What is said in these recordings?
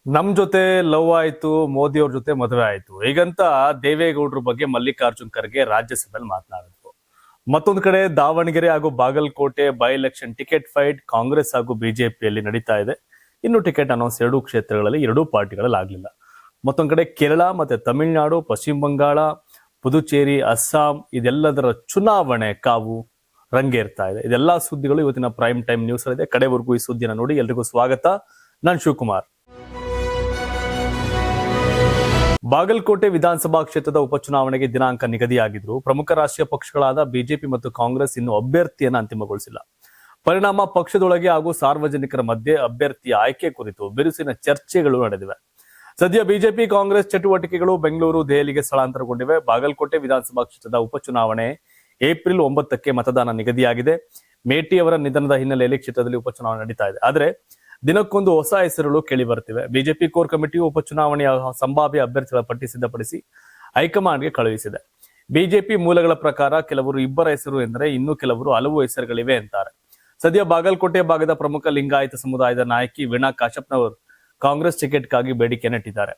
ನಮ್ ಜೊತೆ ಲವ್ ಆಯ್ತು, ಮೋದಿ ಅವ್ರ ಜೊತೆ ಮದುವೆ ಆಯ್ತು. ಹೀಗಂತ ದೇವೇಗೌಡರ ಬಗ್ಗೆ ಮಲ್ಲಿಕಾರ್ಜುನ್ ಖರ್ಗೆ ರಾಜ್ಯಸಭೆಯಲ್ಲಿ ಮಾತನಾಡಿದ್ರು. ಮತ್ತೊಂದು ಕಡೆ ದಾವಣಗೆರೆ ಹಾಗೂ Bagalkote by election ticket fight Congress ಹಾಗೂ ಬಿಜೆಪಿಯಲ್ಲಿ ನಡೀತಾ ಇದೆ. ಇನ್ನು ಟಿಕೆಟ್ ಅನೌನ್ಸ್ ಎರಡೂ ಕ್ಷೇತ್ರಗಳಲ್ಲಿ ಎರಡೂ ಪಾರ್ಟಿಗಳಲ್ಲಿ ಆಗ್ಲಿಲ್ಲ. ಮತ್ತೊಂದು ಕಡೆ ಕೇರಳ ಮತ್ತೆ ತಮಿಳುನಾಡು, ಪಶ್ಚಿಮ ಬಂಗಾಳ, ಪುದುಚೇರಿ, ಅಸ್ಸಾಂ ಇದೆಲ್ಲದರ ಚುನಾವಣೆ ಕಾವು ರಂಗೇರ್ತಾ ಇದೆ. ಇದೆಲ್ಲಾ ಸುದ್ದಿಗಳು ಇವತ್ತಿನ ಪ್ರೈಮ್ ಟೈಮ್ ನ್ಯೂಸ್ ಇದೆ. ಕಡೆವರೆಗೂ ಈ ಸುದ್ದಿನ ನೋಡಿ. ಎಲ್ರಿಗೂ ಸ್ವಾಗತ. ನಾನು ಶಿವಕುಮಾರ್. ಬಾಗಲಕೋಟೆ ವಿಧಾನಸಭಾ ಕ್ಷೇತ್ರದ ಉಪಚುನಾವಣೆಗೆ ದಿನಾಂಕ ನಿಗದಿಯಾಗಿದ್ರು ಪ್ರಮುಖ ರಾಷ್ಟ್ರೀಯ ಪಕ್ಷಗಳಾದ ಬಿಜೆಪಿ ಮತ್ತು ಕಾಂಗ್ರೆಸ್ ಇನ್ನು ಅಭ್ಯರ್ಥಿಯನ್ನು ಅಂತಿಮಗೊಳಿಸಿಲ್ಲ. ಪರಿಣಾಮ ಪಕ್ಷದೊಳಗೆ ಹಾಗೂ ಸಾರ್ವಜನಿಕರ ಮಧ್ಯೆ ಅಭ್ಯರ್ಥಿಯ ಆಯ್ಕೆ ಕುರಿತು ಬಿರುಸಿನ ಚರ್ಚೆಗಳು ನಡೆದಿವೆ. ಸದ್ಯ ಬಿಜೆಪಿ ಕಾಂಗ್ರೆಸ್ ಚಟುವಟಿಕೆಗಳು ಬೆಂಗಳೂರು, ದೆಹಲಿಗೆ ಸ್ಥಳಾಂತರಗೊಂಡಿವೆ. ಬಾಗಲಕೋಟೆ ವಿಧಾನಸಭಾ ಕ್ಷೇತ್ರದ ಉಪಚುನಾವಣೆ ಏಪ್ರಿಲ್ 9ಕ್ಕೆ ಮತದಾನ ನಿಗದಿಯಾಗಿದೆ. ಮೇಟಿ ಅವರ ನಿಧನದ ಹಿನ್ನೆಲೆಯಲ್ಲಿ ಕ್ಷೇತ್ರದಲ್ಲಿ ಉಪಚುನಾವಣೆ ನಡೀತಾ ಇದೆ. ಆದರೆ ದಿನಕ್ಕೊಂದು ಹೊಸ ಹೆಸರುಗಳು ಕೇಳಿ ಬರುತ್ತಿವೆ. ಬಿಜೆಪಿ ಕೋರ್ ಕಮಿಟಿಯು ಉಪಚುನಾವಣೆಯ ಸಂಭಾವ್ಯ ಅಭ್ಯರ್ಥಿಗಳ ಪಟ್ಟಿ ಸಿದ್ಧಪಡಿಸಿ ಹೈಕಮಾಂಡ್ಗೆ ಕಳುಹಿಸಿದೆ. ಬಿಜೆಪಿ ಮೂಲಗಳ ಪ್ರಕಾರ ಕೆಲವರು ಇಬ್ಬರ ಹೆಸರು ಎಂದರೆ ಇನ್ನು ಕೆಲವರು ಹಲವು ಹೆಸರುಗಳಿವೆ ಅಂತಾರೆ. ಸದ್ಯ ಬಾಗಲಕೋಟೆ ಭಾಗದ ಪ್ರಮುಖ ಲಿಂಗಾಯತ ಸಮುದಾಯದ ನಾಯಕಿ ವೀಣಾ ಕಾಶಪ್ಪನವರು ಕಾಂಗ್ರೆಸ್ ಟಿಕೆಟ್ಗಾಗಿ ಬೇಡಿಕೆ ನೆಟ್ಟಿದ್ದಾರೆ.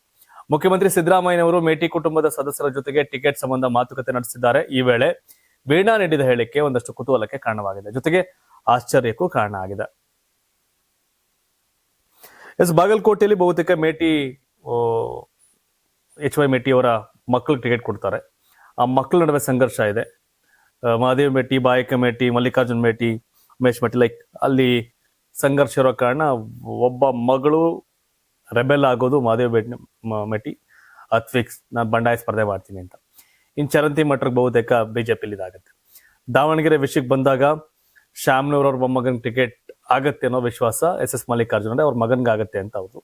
ಮುಖ್ಯಮಂತ್ರಿ ಸಿದ್ದರಾಮಯ್ಯನವರು ಮೇಟಿ ಕುಟುಂಬದ ಸದಸ್ಯರ ಜೊತೆಗೆ ಟಿಕೆಟ್ ಸಂಬಂಧ ಮಾತುಕತೆ ನಡೆಸಿದ್ದಾರೆ. ಈ ವೇಳೆ ವೀಣಾ ನೀಡಿದ ಹೇಳಿಕೆ ಒಂದಷ್ಟು ಕುತೂಹಲಕ್ಕೆ ಕಾರಣವಾಗಿದೆ, ಜೊತೆಗೆ ಆಶ್ಚರ್ಯಕ್ಕೂ ಕಾರಣ ಆಗಿದೆ. ಬಾಗಲಕೋಟೆಯಲ್ಲಿ ಬಹುತೇಕ ಮೇಟಿ HY ಮೇಟಿ ಅವರ ಮಕ್ಕಳು ಟಿಕೆಟ್ ಕೊಡ್ತಾರೆ. ಆ ಮಕ್ಕಳ ನಡುವೆ ಸಂಘರ್ಷ ಇದೆ. ಮಹಾದೇವ್ ಮೇಟಿ, ಬಾಯಕ ಮೇಟಿ, ಮಲ್ಲಿಕಾರ್ಜುನ್ ಮೇಟಿ, ಉಮೇಶ್ ಮೇಟಿ, ಲೈಕ್ ಅಲ್ಲಿ ಸಂಘರ್ಷ ಇರೋ ಕಾರಣ ಒಬ್ಬ ಮಗಳು ರೆಬೆಲ್ ಆಗೋದು ಮಹಾದೇವ್ ಮೇಟಿ ಅದ್ ಫಿಕ್ಸ್, ನಾನು ಬಂಡಾಯ ಸ್ಪರ್ಧೆ ಮಾಡ್ತೀನಿ ಅಂತ. ಇನ್ ಚರಂತಿ ಮಠಕ್ಕೆ ಬಹುತೇಕ ಬಿಜೆಪಿಲಿ ಇದಾಗುತ್ತೆ. ದಾವಣಗೆರೆ ವಿಷಯಕ್ಕೆ ಬಂದಾಗ ಶ್ಯಾಮ್ನವ್ರ ಅವ್ರ ಮೊಮ್ಮಗನ್ ಟಿಕೆಟ್ ಆಗತ್ತೆ ಅನ್ನೋ ವಿಶ್ವಾಸ SS ಮಲ್ಲಿಕಾರ್ಜುನ್ ಅವ್ರ ಮಗನ್ಗೆ ಆಗತ್ತೆ ಅಂತ ಅವರು.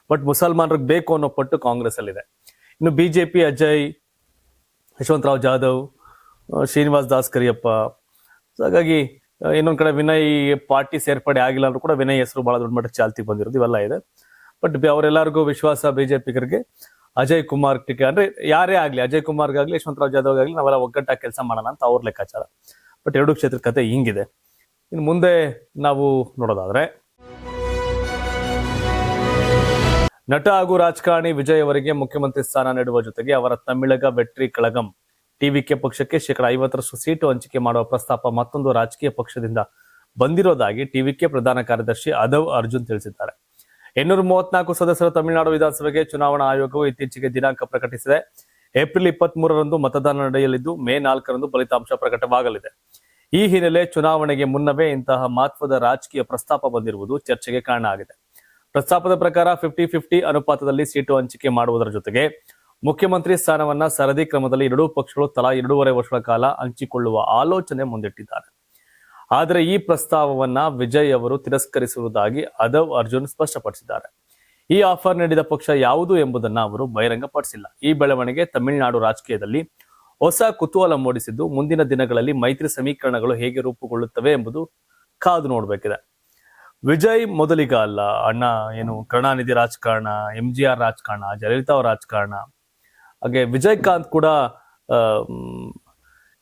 ಬಟ್ ಮುಸಲ್ಮಾನರಿಗೆ ಬೇಕು ಅನ್ನೋ ಪಟ್ಟು ಕಾಂಗ್ರೆಸ್ ಅಲ್ಲಿ ಇದೆ. ಇನ್ನು ಬಿಜೆಪಿ ಅಜಯ್, ಯಶವಂತರಾವ್ ಜಾಧವ್, ಶ್ರೀನಿವಾಸ್ ದಾಸ್ ಕರಿಯಪ್ಪ. ಹಾಗಾಗಿ ಇನ್ನೊಂದ್ ಕಡೆ ವಿನಯ್ ಪಾರ್ಟಿ ಸೇರ್ಪಡೆ ಆಗಿಲ್ಲ ಅಂದ್ರೂ ಕೂಡ ವಿನಯ್ ಹೆಸರು ಬಹಳ ದೊಡ್ಡ ಮಟ್ಟಕ್ಕೆ ಚಾಲ್ತಿ ಬಂದಿರೋದು ಇವೆಲ್ಲ ಇದೆ. ಬಟ್ ಅವರೆಲ್ಲರಿಗೂ ವಿಶ್ವಾಸ ಬಿಜೆಪಿಗರಿಗೆ ಅಜಯ್ ಕುಮಾರ್ ಟಿಕೆಟ್, ಅಂದ್ರೆ ಯಾರೇ ಆಗ್ಲಿ, ಅಜಯ್ ಕುಮಾರ್ಗಾಗ್ಲಿ ಯಶವಂತರಾವ್ ಜಾಧವ್ ಆಗ್ಲಿ ನಾವೆಲ್ಲ ಒಗ್ಗಟ್ಟಾಗಿ ಕೆಲಸ ಮಾಡೋಣ ಅಂತ ಅವ್ರ ಲೆಕ್ಕಾಚಾರ. ಬಟ್ ಎರಡು ಕ್ಷೇತ್ರದ ಕತೆ ಹಿಂಗಿದೆ. ಇನ್ನು ಮುಂದೆ ನಾವು ನೋಡೋದಾದ್ರೆ, ನಟ ಹಾಗೂ ರಾಜಕಾರಣಿ ವಿಜಯ್ ಅವರಿಗೆ ಮುಖ್ಯಮಂತ್ರಿ ಸ್ಥಾನ ನೀಡುವ ಜೊತೆಗೆ ಅವರ ತಮಿಳಗ ವೆಟ್ರಿ ಕಳಗಂ TVK ಪಕ್ಷಕ್ಕೆ 50% ಸೀಟು ಹಂಚಿಕೆ ಮಾಡುವ ಪ್ರಸ್ತಾಪ ಮತ್ತೊಂದು ರಾಜಕೀಯ ಪಕ್ಷದಿಂದ ಬಂದಿರೋದಾಗಿ TVK ಪ್ರಧಾನ ಕಾರ್ಯದರ್ಶಿ ಅದವ್ ಅರ್ಜುನ್ ತಿಳಿಸಿದ್ದಾರೆ. 834 ಸದಸ್ಯರ ತಮಿಳುನಾಡು ವಿಧಾನಸಭೆಗೆ ಚುನಾವಣಾ ಆಯೋಗವು ಇತ್ತೀಚೆಗೆ ದಿನಾಂಕ ಪ್ರಕಟಿಸಿದೆ. ಏಪ್ರಿಲ್ 23ರಂದು ಮತದಾನ ನಡೆಯಲಿದ್ದು ಮೇ 4ರಂದು ಫಲಿತಾಂಶ ಪ್ರಕಟವಾಗಲಿದೆ. ಈ ಹಿನ್ನೆಲೆ ಚುನಾವಣೆಗೆ ಮುನ್ನವೇ ಇಂತಹ ಮಹತ್ವದ ರಾಜಕೀಯ ಪ್ರಸ್ತಾಪ ಬಂದಿರುವುದು ಚರ್ಚೆಗೆ ಕಾರಣ ಆಗಿದೆ. ಪ್ರಸ್ತಾಪದ ಪ್ರಕಾರ 50-50 ಅನುಪಾತದಲ್ಲಿ ಸೀಟು ಹಂಚಿಕೆ ಮಾಡುವುದರ ಜೊತೆಗೆ ಮುಖ್ಯಮಂತ್ರಿ ಸ್ಥಾನವನ್ನ ಸರದಿ ಕ್ರಮದಲ್ಲಿ ಎರಡೂ ಪಕ್ಷಗಳು ತಲಾ 2.5 ವರ್ಷಗಳ ಕಾಲ ಹಂಚಿಕೊಳ್ಳುವ ಆಲೋಚನೆ ಮುಂದಿಟ್ಟಿದ್ದಾರೆ. ಆದರೆ ಈ ಪ್ರಸ್ತಾವವನ್ನ ವಿಜಯ್ ಅವರು ತಿರಸ್ಕರಿಸುವುದಾಗಿ ಅದವ್ ಅರ್ಜುನ್ ಸ್ಪಷ್ಟಪಡಿಸಿದ್ದಾರೆ. ಈ ಆಫರ್ ನೀಡಿದ ಪಕ್ಷ ಯಾವುದು ಎಂಬುದನ್ನ ಅವರು ಬಹಿರಂಗಪಡಿಸಿಲ್ಲ. ಈ ಬೆಳವಣಿಗೆ ತಮಿಳುನಾಡು ರಾಜಕೀಯದಲ್ಲಿ ಹೊಸ ಕುತೂಹಲ ಮೂಡಿಸಿದ್ದು ಮುಂದಿನ ದಿನಗಳಲ್ಲಿ ಮೈತ್ರಿ ಸಮೀಕರಣಗಳು ಹೇಗೆ ರೂಪುಗೊಳ್ಳುತ್ತವೆ ಎಂಬುದು ಕಾದು ನೋಡಬೇಕಿದೆ. ವಿಜಯ್ ಮೊದಲಿಗ ಅಲ್ಲ, ಅಣ್ಣ ಏನು ಕರುಣಾನಿಧಿ ರಾಜಕಾರಣ, MGR ರಾಜಕಾರಣ, ಜಯಲಲಿತಾ ಅವರ ರಾಜಕಾರಣ, ಹಾಗೆ ವಿಜಯಕಾಂತ್ ಕೂಡ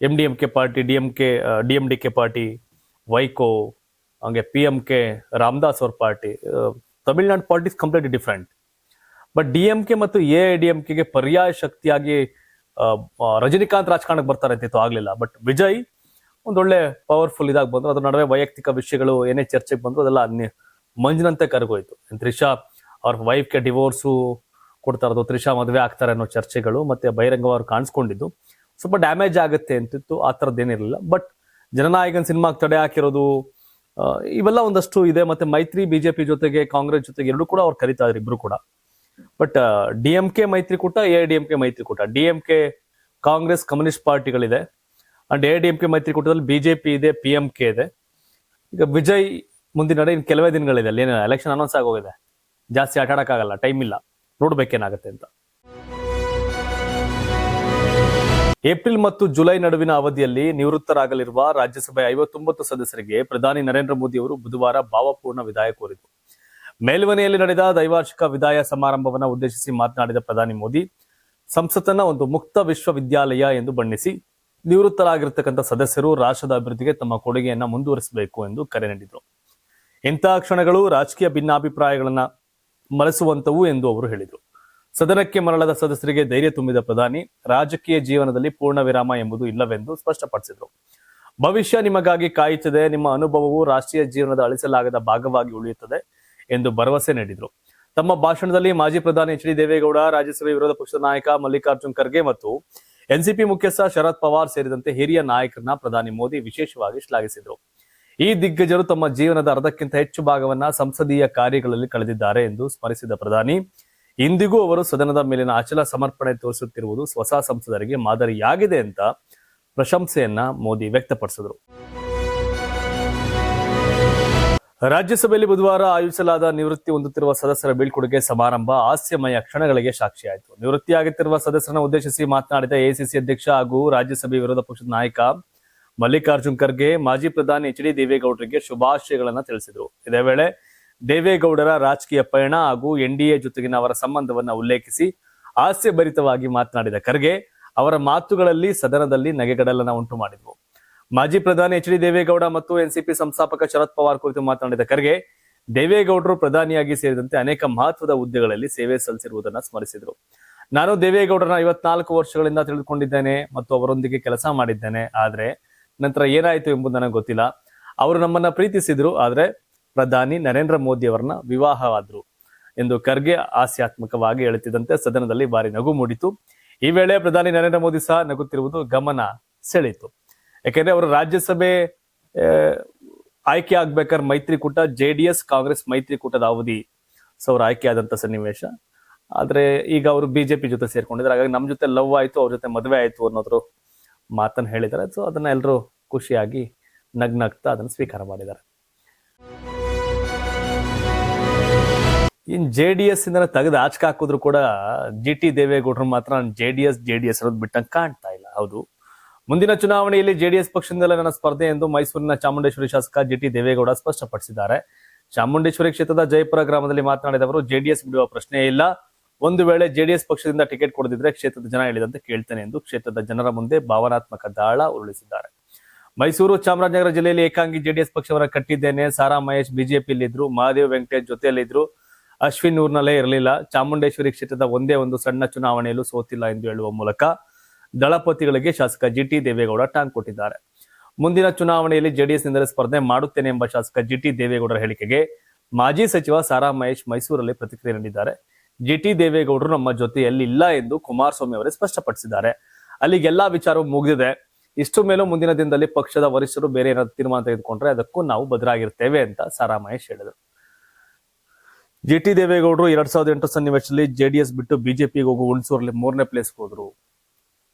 MDMK party, DMDK party, Vaiko, ಹಂಗೆ PMK ರಾಮದಾಸ್ ಅವ್ರ party. Tamil Nadu politics completely different. But DMK ಮತ್ತು AIDMKಗೆ ಪರ್ಯಾಯ ಶಕ್ತಿಯಾಗಿ ರಜನಿಕಾಂತ್ ರಾಜಕಾರಣಕ್ಕೆ ಬರ್ತಾರೆ ಅಂತಿತ್ತು, ಆಗ್ಲಿಲ್ಲ. ಬಟ್ ವಿಜಯ್ ಒಂದೊಳ್ಳೆ ಪವರ್ಫುಲ್ ಇದಾಗಿ ಬಂದ್ರು. ಅದ್ರ ನಡುವೆ ವೈಯಕ್ತಿಕ ವಿಷಯಗಳು ಏನೇ ಚರ್ಚೆಗೆ ಬಂದ್ರು ಅದೆಲ್ಲ ಮಂಜಿನಂತೆ ಕರಗೋಯ್ತು. ತ್ರಿಷಾ ಅವ್ರ ವೈಫ್ಗೆ ಡಿವೋರ್ಸು ಕೊಡ್ತಾ ಇರೋದು, ತ್ರಿಷಾ ಮದುವೆ ಆಗ್ತಾರೆ ಅನ್ನೋ ಚರ್ಚೆಗಳು ಮತ್ತೆ ಬಹಿರಂಗವಾಗಿ ಕಾಣಿಸ್ಕೊಂಡಿದ್ದು ಸ್ವಲ್ಪ ಡ್ಯಾಮೇಜ್ ಆಗುತ್ತೆ ಅಂತಿತ್ತು. ಆ ಥರದ್ದೇನಿರಲಿಲ್ಲ. ಬಟ್ ಜನನಾಯಕನ್ ಸಿನಿಮಾಗೆ ತಡೆ ಹಾಕಿರೋದು ಇವೆಲ್ಲ ಒಂದಷ್ಟು ಇದೆ. ಮತ್ತೆ ಮೈತ್ರಿ ಬಿಜೆಪಿ ಜೊತೆಗೆ ಕಾಂಗ್ರೆಸ್ ಜೊತೆಗೆ ಎರಡು ಕೂಡ ಅವ್ರು ಕರೀತಾ ಇದ್ರು ಇಬ್ರು ಕೂಡ. ಬಟ್ DMK ಮೈತ್ರಿಕೂಟ, AIDMK ಮೈತ್ರಿಕೂಟ, DMK ಕಾಂಗ್ರೆಸ್ ಕಮ್ಯುನಿಸ್ಟ್ ಪಾರ್ಟಿಗಳಿದೆ ಅಂಡ್ AIDMK ಮೈತ್ರಿಕೂಟದಲ್ಲಿ ಬಿಜೆಪಿ ಇದೆ, PMK ಇದೆ. ಈಗ ವಿಜಯ್ ಮುಂದಿನ ನಡೆ ಇನ್ನು ಕೆಲವೇ ದಿನಗಳಿದೆ. ಅಲ್ಲಿ ಏನು ಎಲೆಕ್ಷನ್ ಅನೌನ್ಸ್ ಆಗೋಗಿದೆ, ಜಾಸ್ತಿ ಆಟ ಆಡಕ್ಕಾಗಲ್ಲ, ಟೈಮ್ ಇಲ್ಲ, ನೋಡ್ಬೇಕೇನಾಗತ್ತೆ ಅಂತ. ಏಪ್ರಿಲ್ ಮತ್ತು ಜುಲೈ ನಡುವಿನ ಅವಧಿಯಲ್ಲಿ ನಿವೃತ್ತರಾಗಲಿರುವ ರಾಜ್ಯಸಭೆ 59 ಸದಸ್ಯರಿಗೆ ಪ್ರಧಾನಿ ನರೇಂದ್ರ ಮೋದಿ ಅವರು ಬುಧವಾರ ಭಾವಪೂರ್ಣ ವಿದಾಯ ಕೋರಿದರು. ಮೇಲ್ಮನೆಯಲ್ಲಿ ನಡೆದ ದ್ವೈವಾರ್ಷಿಕ ವಿದಾಯ ಸಮಾರಂಭವನ್ನು ಉದ್ದೇಶಿಸಿ ಮಾತನಾಡಿದ ಪ್ರಧಾನಿ ಮೋದಿ, ಸಂಸತ್ತನ್ನ ಒಂದು ಮುಕ್ತ ವಿಶ್ವವಿದ್ಯಾಲಯ ಎಂದು ಬಣ್ಣಿಸಿ ನಿವೃತ್ತರಾಗಿರ್ತಕ್ಕಂಥ ಸದಸ್ಯರು ರಾಷ್ಟ್ರದ ಅಭಿವೃದ್ಧಿಗೆ ತಮ್ಮ ಕೊಡುಗೆಯನ್ನ ಮುಂದುವರಿಸಬೇಕು ಎಂದು ಕರೆ ನೀಡಿದರು. ಇಂತಹ ಕ್ಷಣಗಳು ರಾಜಕೀಯ ಭಿನ್ನಾಭಿಪ್ರಾಯಗಳನ್ನ ಮರೆಸುವಂತವು ಎಂದು ಅವರು ಹೇಳಿದರು. ಸದನಕ್ಕೆ ಮರಳದ ಸದಸ್ಯರಿಗೆ ಧೈರ್ಯ ತುಂಬಿದ ಪ್ರಧಾನಿ, ರಾಜಕೀಯ ಜೀವನದಲ್ಲಿ ಪೂರ್ಣ ವಿರಾಮ ಎಂಬುದು ಇಲ್ಲವೆಂದು ಸ್ಪಷ್ಟಪಡಿಸಿದರು. ಭವಿಷ್ಯ ನಿಮಗಾಗಿ ಕಾಯುತ್ತದೆ, ನಿಮ್ಮ ಅನುಭವವು ರಾಷ್ಟ್ರೀಯ ಜೀವನದ ಅಳಿಸಲಾಗದ ಭಾಗವಾಗಿ ಉಳಿಯುತ್ತದೆ ಎಂದು ಭರವಸೆ ನೀಡಿದರು. ತಮ್ಮ ಭಾಷಣದಲ್ಲಿ ಮಾಜಿ ಪ್ರಧಾನಿ ಎಚ್ ಡಿ ದೇವೇಗೌಡ, ರಾಜ್ಯಸಭೆ ವಿರೋಧ ಪಕ್ಷದ ನಾಯಕ ಮಲ್ಲಿಕಾರ್ಜುನ್ ಖರ್ಗೆ ಮತ್ತು ಎನ್ಸಿಪಿ ಮುಖ್ಯಸ್ಥ ಶರದ್ ಪವಾರ್ ಸೇರಿದಂತೆ ಹಿರಿಯ ನಾಯಕರನ್ನ ಪ್ರಧಾನಿ ಮೋದಿ ವಿಶೇಷವಾಗಿ ಶ್ಲಾಘಿಸಿದರು. ಈ ದಿಗ್ಗಜರು ತಮ್ಮ ಜೀವನದ ಅರ್ಧಕ್ಕಿಂತ ಹೆಚ್ಚು ಭಾಗವನ್ನ ಸಂಸದೀಯ ಕಾರ್ಯಗಳಲ್ಲಿ ಕಳೆದಿದ್ದಾರೆ ಎಂದು ಸ್ಮರಿಸಿದ ಪ್ರಧಾನಿ, ಇಂದಿಗೂ ಅವರು ಸದನದ ಮೇಲಿನ ಅಚಲ ಸಮರ್ಪಣೆ ತೋರಿಸುತ್ತಿರುವುದು ಹೊಸ ಸಂಸದರಿಗೆ ಮಾದರಿಯಾಗಿದೆ ಅಂತ ಪ್ರಶಂಸೆಯನ್ನ ಮೋದಿ ವ್ಯಕ್ತಪಡಿಸಿದರು. ರಾಜ್ಯಸಭೆಯಲ್ಲಿ ಬುಧವಾರ ಆಯೋಜಿಸಲಾದ ನಿವೃತ್ತಿ ಹೊಂದುತ್ತಿರುವ ಸದಸ್ಯರ ಬೀಳ್ಕೊಡುಗೆ ಸಮಾರಂಭ ಹಾಸ್ಯಮಯ ಕ್ಷಣಗಳಿಗೆ ಸಾಕ್ಷಿಯಾಯಿತು. ನಿವೃತ್ತಿಯಾಗುತ್ತಿರುವ ಸದಸ್ಯರನ್ನು ಉದ್ದೇಶಿಸಿ ಮಾತನಾಡಿದ ಎಐಸಿಸಿ ಅಧ್ಯಕ್ಷ ಹಾಗೂ ರಾಜ್ಯಸಭೆ ವಿರೋಧ ಪಕ್ಷದ ನಾಯಕ ಮಲ್ಲಿಕಾರ್ಜುನ್ ಖರ್ಗೆ, ಮಾಜಿ ಪ್ರಧಾನಿ ಎಚ್ ಡಿ ದೇವೇಗೌಡರಿಗೆ ಶುಭಾಶಯಗಳನ್ನು ತಿಳಿಸಿದರು. ಇದೇ ವೇಳೆ ದೇವೇಗೌಡರ ರಾಜಕೀಯ ಪಯಣ ಹಾಗೂ ಎನ್ಡಿಎ ಜೊತೆಗಿನ ಅವರ ಸಂಬಂಧವನ್ನು ಉಲ್ಲೇಖಿಸಿ ಹಾಸ್ಯಭರಿತವಾಗಿ ಮಾತನಾಡಿದ ಖರ್ಗೆ, ಅವರ ಮಾತುಗಳಲ್ಲಿ ಸದನದಲ್ಲಿ ನಗೆಗಡಲನ್ನು ಉಂಟು ಮಾಡಿದವು. ಮಾಜಿ ಪ್ರಧಾನಿ ಎಚ್ ಡಿ ದೇವೇಗೌಡ ಮತ್ತು ಎನ್ಸಿಪಿ ಸಂಸ್ಥಾಪಕ ಶರದ್ ಪವಾರ್ ಕುರಿತು ಮಾತನಾಡಿದ ಖರ್ಗೆ, ದೇವೇಗೌಡರು ಪ್ರಧಾನಿಯಾಗಿ ಸೇರಿದಂತೆ ಅನೇಕ ಮಹತ್ವದ ಹುದ್ದೆಗಳಲ್ಲಿ ಸೇವೆ ಸಲ್ಲಿಸಿರುವುದನ್ನು ಸ್ಮರಿಸಿದರು. ನಾನು ದೇವೇಗೌಡರನ್ನ 54 ವರ್ಷಗಳಿಂದ ತಿಳಿದುಕೊಂಡಿದ್ದೇನೆ ಮತ್ತು ಅವರೊಂದಿಗೆ ಕೆಲಸ ಮಾಡಿದ್ದೇನೆ. ಆದ್ರೆ ನಂತರ ಏನಾಯಿತು ಎಂಬುದು ನನಗೆ ಗೊತ್ತಿಲ್ಲ. ಅವರು ನಮ್ಮನ್ನ ಪ್ರೀತಿಸಿದ್ರು, ಆದ್ರೆ ಪ್ರಧಾನಿ ನರೇಂದ್ರ ಮೋದಿ ಅವರನ್ನ ವಿವಾಹವಾದ್ರು ಎಂದು ಖರ್ಗೆ ಹಾಸ್ಯಾತ್ಮಕವಾಗಿ ಹೇಳುತ್ತಿದ್ದಂತೆ ಸದನದಲ್ಲಿ ಭಾರಿ ನಗು ಮೂಡಿತು. ಈ ವೇಳೆ ಪ್ರಧಾನಿ ನರೇಂದ್ರ ಮೋದಿ ಸಹ ನಗುತ್ತಿರುವುದು ಗಮನ ಸೆಳೆಯಿತು. ಯಾಕೆಂದ್ರೆ ಅವರು ರಾಜ್ಯಸಭೆ ಆಯ್ಕೆ ಆಗ್ಬೇಕಾದ್ರೆ ಮೈತ್ರಿಕೂಟ ಜೆಡಿಎಸ್ ಕಾಂಗ್ರೆಸ್ ಮೈತ್ರಿಕೂಟದ ಅವಧಿ ಅವರು ಆಯ್ಕೆ ಆದಂತ ಸನ್ನಿವೇಶ. ಆದ್ರೆ ಈಗ ಅವರು ಬಿಜೆಪಿ ಜೊತೆ ಸೇರ್ಕೊಂಡಿದ್ದಾರೆ. ಹಾಗಾಗಿ ನಮ್ಮ ಜೊತೆ ಲವ್ ಆಯ್ತು, ಅವ್ರ ಜೊತೆ ಮದುವೆ ಆಯ್ತು ಅನ್ನೋದ್ರು ಮಾತನ್ನು ಹೇಳಿದ್ದಾರೆ. ಸೊ ಅದನ್ನ ಎಲ್ಲರೂ ಖುಷಿಯಾಗಿ ನಗ್ನಗ್ತಾ ಅದನ್ನು ಸ್ವೀಕಾರ ಮಾಡಿದ್ದಾರೆ. ಇನ್ ಜೆಡಿಎಸ್ ಇಂದ ತೆಗೆದು ಆಚೆ ಹಾಕಿದ್ರು ಕೂಡ ಜಿ ಟಿ ದೇವೇಗೌಡರು ಮಾತ್ರ ಜೆಡಿಎಸ್ ಅನ್ನೋದು ಬಿಟ್ಟಂಗೆ ಕಾಣ್ತಾ ಇಲ್ಲ. ಹೌದು, ಮುಂದಿನ ಚುನಾವಣೆಯಲ್ಲಿ ಜೆಡಿಎಸ್ ಪಕ್ಷದಿಂದಲೇ ನನ್ನ ಸ್ಪರ್ಧೆ ಎಂದು ಮೈಸೂರಿನ ಚಾಮುಂಡೇಶ್ವರಿ ಶಾಸಕ ಜಿ ಟಿ ದೇವೇಗೌಡ ಸ್ಪಷ್ಟಪಡಿಸಿದ್ದಾರೆ. ಚಾಮುಂಡೇಶ್ವರಿ ಕ್ಷೇತ್ರದ ಜಯಪುರ ಗ್ರಾಮದಲ್ಲಿ ಮಾತನಾಡಿದವರು, ಜೆಡಿಎಸ್ ಬಿಡುವ ಪ್ರಶ್ನೆ ಇಲ್ಲ. ಒಂದು ವೇಳೆ ಜೆಡಿಎಸ್ ಪಕ್ಷದಿಂದ ಟಿಕೆಟ್ ಕೊಡದಿದ್ರೆ ಕ್ಷೇತ್ರದ ಜನ ಹೇಳಿದಂತೆ ಕೇಳ್ತೇನೆ ಎಂದು ಕ್ಷೇತ್ರದ ಜನರ ಮುಂದೆ ಭಾವನಾತ್ಮಕ ದಾಳ ಉರುಳಿಸಿದ್ದಾರೆ. ಮೈಸೂರು ಚಾಮರಾಜನಗರ ಜಿಲ್ಲೆಯಲ್ಲಿ ಏಕಾಂಗಿ ಜೆಡಿಎಸ್ ಪಕ್ಷವನ್ನ ಕಟ್ಟಿದ್ದೇನೆ. ಸಾರಾ ಮಹೇಶ್ ಬಿಜೆಪಿಯಲ್ಲಿದ್ರು, ಮಹಾದೇವ್ ವೆಂಕಟೇಶ್ ಜೊತೆಯಲ್ಲಿದ್ರು, ಅಶ್ವಿನ್ ಊರ್ನಲ್ಲೇ ಇರಲಿಲ್ಲ. ಚಾಮುಂಡೇಶ್ವರಿ ಕ್ಷೇತ್ರದ ಒಂದೇ ಒಂದು ಸಣ್ಣ ಚುನಾವಣೆಯಲ್ಲೂ ಸೋತಿಲ್ಲ ಎಂದು ಹೇಳುವ ಮೂಲಕ ದಳಪತಿಗಳಿಗೆ ಶಾಸಕ ಜಿ ಟಿ ದೇವೇಗೌಡ ಟಾಂಗ್ ಕೊಟ್ಟಿದ್ದಾರೆ. ಮುಂದಿನ ಚುನಾವಣೆಯಲ್ಲಿ ಜೆಡಿಎಸ್ ನಿಂದಲೇ ಸ್ಪರ್ಧೆ ಮಾಡುತ್ತೇನೆ ಎಂಬ ಶಾಸಕ ಜಿ ಟಿ ದೇವೇಗೌಡರ ಹೇಳಿಕೆಗೆ ಮಾಜಿ ಸಚಿವ ಸಾರಾ ಮಹೇಶ್ ಮೈಸೂರಲ್ಲಿ ಪ್ರತಿಕ್ರಿಯೆ ನೀಡಿದ್ದಾರೆ. ಜಿ ಟಿ ದೇವೇಗೌಡರು ನಮ್ಮ ಜೊತೆಯಲ್ಲಿ ಇಲ್ಲ ಎಂದು ಕುಮಾರಸ್ವಾಮಿ ಅವರೇ ಸ್ಪಷ್ಟಪಡಿಸಿದ್ದಾರೆ. ಅಲ್ಲಿಗೆಲ್ಲಾ ವಿಚಾರವೂ ಮುಗಿದಿದೆ. ಇಷ್ಟು ಮೇಲೂ ಮುಂದಿನ ದಿನದಲ್ಲಿ ಪಕ್ಷದ ವರಿಷ್ಠರು ಬೇರೆ ಏನಾದ್ರು ತೀರ್ಮಾನ ತೆಗೆದುಕೊಂಡ್ರೆ ಅದಕ್ಕೂ ನಾವು ಬದಲಾಗಿರ್ತೇವೆ ಅಂತ ಸಾರಾ ಮಹೇಶ್ ಹೇಳಿದರು. ಜಿ ಟಿ ದೇವೇಗೌಡರು 2008 ಸನ್ನಿವೇಶದಲ್ಲಿ ಜೆಡಿಎಸ್ ಬಿಟ್ಟು ಬಿಜೆಪಿಗೆ ಹೋಗಿ ಹುಣಸೂರಲ್ಲಿ 3ನೇ ಪ್ಲೇಸ್ ಹೋದ್ರು.